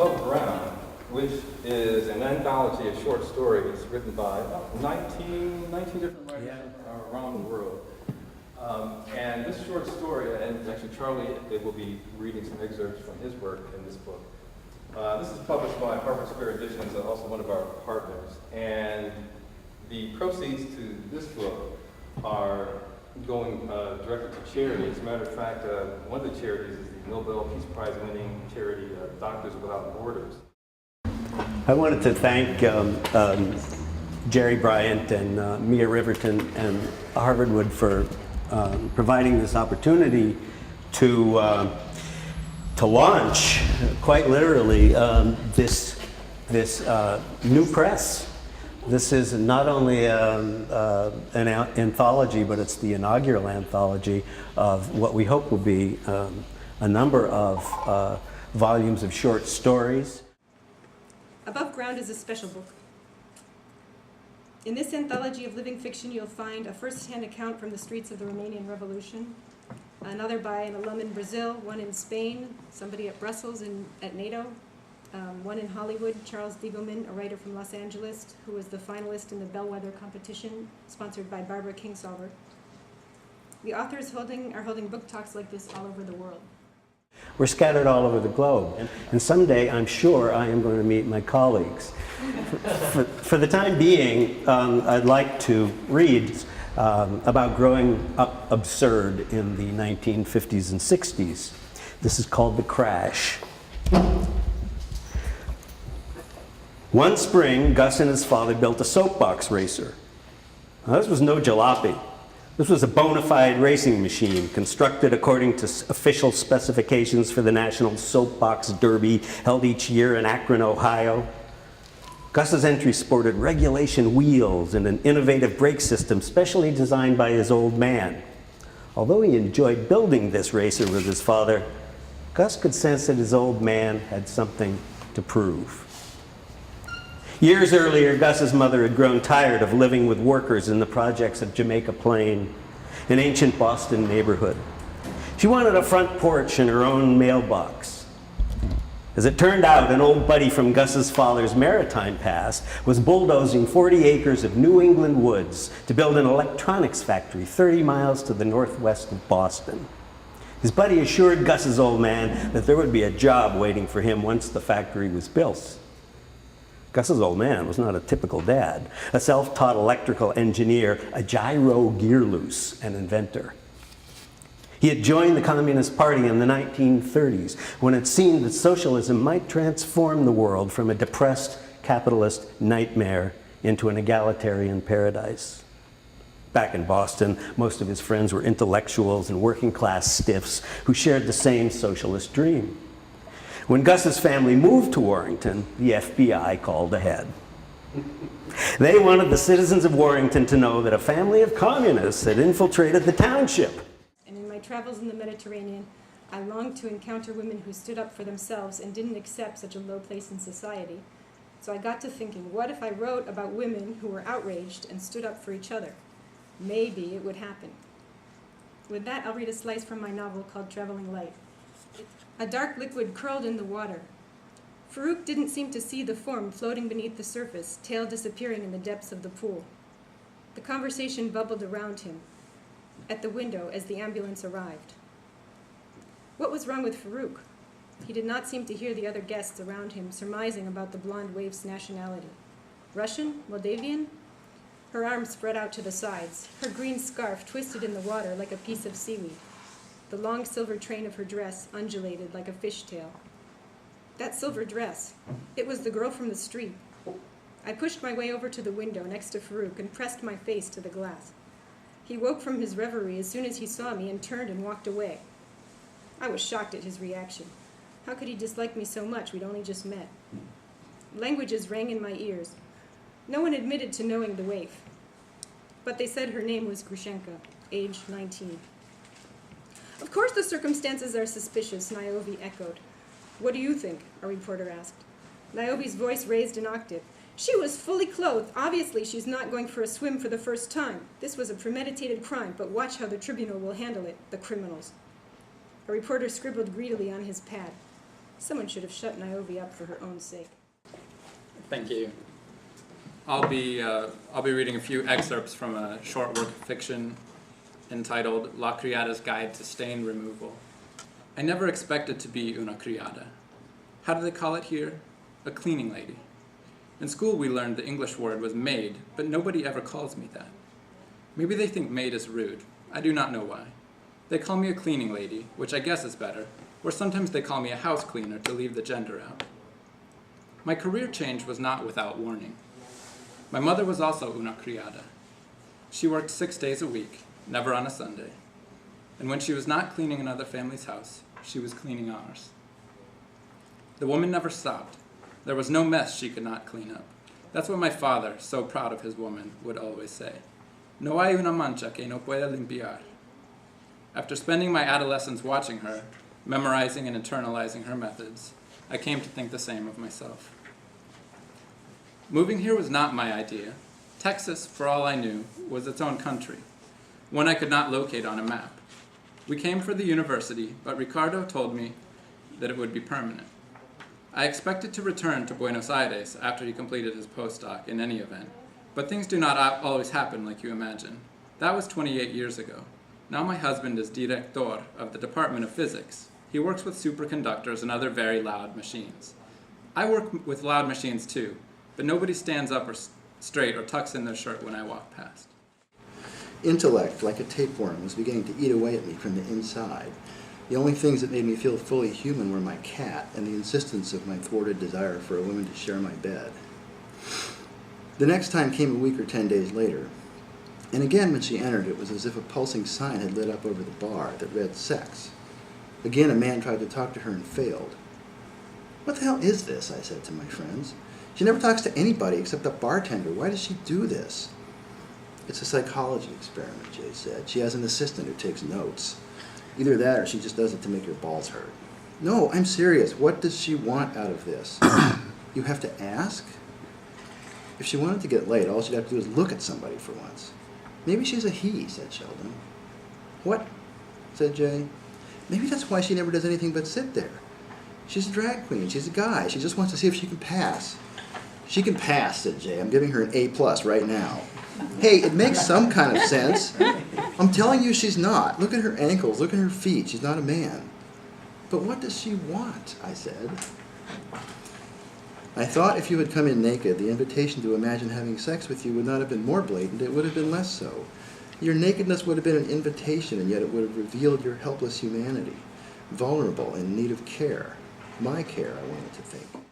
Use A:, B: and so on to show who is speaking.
A: Above Ground, which is an anthology of short stories written by 19 different writers around the world. And this short story, and actually Charlie will be reading some excerpts from his work in this book. This is published by Harvard Square Editions, also one of our partners. And the proceeds to this book are going directly to charity. As a matter of fact, one of the charities is the Nobel Peace Prize winning charity, Doctors Without Borders.
B: I wanted to thank Jerry Bryant and Mia Riverton and Harvardwood for providing this opportunity to launch, quite literally, this new press. This is not only an anthology, but it's the inaugural anthology of what we hope will be a number of volumes of short stories.
C: Above Ground is a special book. In this anthology of living fiction, you'll find a first-hand account from the streets of the Romanian Revolution, another by an alum in Brazil, one in Spain, somebody at Brussels and at NATO, one in Hollywood, Charles Diegelman, a writer from Los Angeles, who was the finalist in the Bellwether competition sponsored by Barbara Kingsolver. The authors are holding book talks like this all over the world.
B: We're scattered all over the globe, and someday I'm sure I am going to meet my colleagues. For the time being, I'd like to read about growing up absurd in the 1950s and 60s. This is called The Crash. One spring, Gus and his father built a soapbox racer. Now, this was no jalopy. This was a bona fide racing machine constructed according to official specifications for the National Soapbox Derby held each year in Akron, Ohio. Gus's entry sported regulation wheels and an innovative brake system specially designed by his old man. Although he enjoyed building this racer with his father, Gus could sense that his old man had something to prove. Years earlier, Gus's mother had grown tired of living with workers in the projects of Jamaica Plain, an ancient Boston neighborhood. She wanted a front porch and her own mailbox. As it turned out, an old buddy from Gus's father's maritime past was bulldozing 40 acres of New England woods to build an electronics factory 30 miles to the northwest of Boston. His buddy assured Gus's old man that there would be a job waiting for him once the factory was built. Gus's old man was not a typical dad, a self-taught electrical engineer, a gyro gear loose, an inventor. He had joined the Communist Party in the 1930s when it seemed that socialism might transform the world from a depressed capitalist nightmare into an egalitarian paradise. Back in Boston, most of his friends were intellectuals and working-class stiffs who shared the same socialist dream. When Gus's family moved to Warrington, the FBI called ahead. They wanted the citizens of Warrington to know that a family of communists had infiltrated the township.
C: And in my travels in the Mediterranean, I longed to encounter women who stood up for themselves and didn't accept such a low place in society. So I got to thinking, what if I wrote about women who were outraged and stood up for each other? Maybe it would happen. With that, I'll read a slice from my novel called Traveling Light. A dark liquid curled in the water. Farouk didn't seem to see the form floating beneath the surface, tail disappearing in the depths of the pool. The conversation bubbled around him, at the window as the ambulance arrived. What was wrong with Farouk? He did not seem to hear the other guests around him surmising about the blonde waif's nationality. Russian? Moldavian? Her arms spread out to the sides, her green scarf twisted in the water like a piece of seaweed. The long silver train of her dress undulated like a fishtail. That silver dress, it was the girl from the street. I pushed my way over to the window next to Farouk and pressed my face to the glass. He woke from his reverie as soon as he saw me and turned and walked away. I was shocked at his reaction. How could he dislike me so much? We'd only just met. Languages rang in my ears. No one admitted to knowing the waif, but they said her name was Grushenka, age 19. Of course the circumstances are suspicious, Niobe echoed. What do you think? A reporter asked. Niobe's voice raised an octave. She was fully clothed. Obviously she's not going for a swim for the first time. This was a premeditated crime, but watch how the tribunal will handle it, the criminals. A reporter scribbled greedily on his pad. Someone should have shut Niobe up for her own sake.
D: Thank you. I'll be reading a few excerpts from a short work of fiction entitled La Criada's Guide to Stain Removal. I never expected to be una criada. How do they call it here? A cleaning lady. In school we learned the English word was maid, but nobody ever calls me that. Maybe they think maid is rude. I do not know why. They call me a cleaning lady, which I guess is better, or sometimes they call me a house cleaner to leave the gender out. My career change was not without warning. My mother was also una criada. She worked 6 days a week, never on a Sunday. And when she was not cleaning another family's house, she was cleaning ours. The woman never stopped. There was no mess she could not clean up. That's what my father, so proud of his woman, would always say. No hay una mancha que no pueda limpiar. After spending my adolescence watching her, memorizing and internalizing her methods, I came to think the same of myself. Moving here was not my idea. Texas, for all I knew, was its own country, one I could not locate on a map. We came for the university, but Ricardo told me that it would be permanent. I expected to return to Buenos Aires after he completed his postdoc in any event, but things do not always happen like you imagine. That was 28 years ago. Now my husband is director of the Department of Physics. He works with superconductors and other very loud machines. I work with loud machines too, but nobody stands up or straight or tucks in their shirt when I walk past.
E: Intellect, like a tapeworm, was beginning to eat away at me from the inside. The only things that made me feel fully human were my cat and the insistence of my thwarted desire for a woman to share my bed. The next time came a week or 10 days later, and again when she entered it was as if a pulsing sign had lit up over the bar that read sex. Again a man tried to talk to her and failed. What the hell is this? I said to my friends. She never talks to anybody except the bartender. Why does she do this? It's a psychology experiment, Jay said. She has an assistant who takes notes. Either that or she just does it to make your balls hurt. No, I'm serious. What does she want out of this? You have to ask? If she wanted to get laid, all she'd have to do is look at somebody for once. Maybe she's a he, said Sheldon. What? Said Jay. Maybe that's why she never does anything but sit there. She's a drag queen. She's a guy. She just wants to see if she can pass. She can pass, said Jay. I'm giving her an A+ right now. Hey, it makes some kind of sense. I'm telling you she's not. Look at her ankles. Look at her feet. She's not a man. But what does she want? I said. I thought if you had come in naked, the invitation to imagine having sex with you would not have been more blatant. It would have been less so. Your nakedness would have been an invitation, and yet it would have revealed your helpless humanity, vulnerable and in need of care. My care, I wanted to think.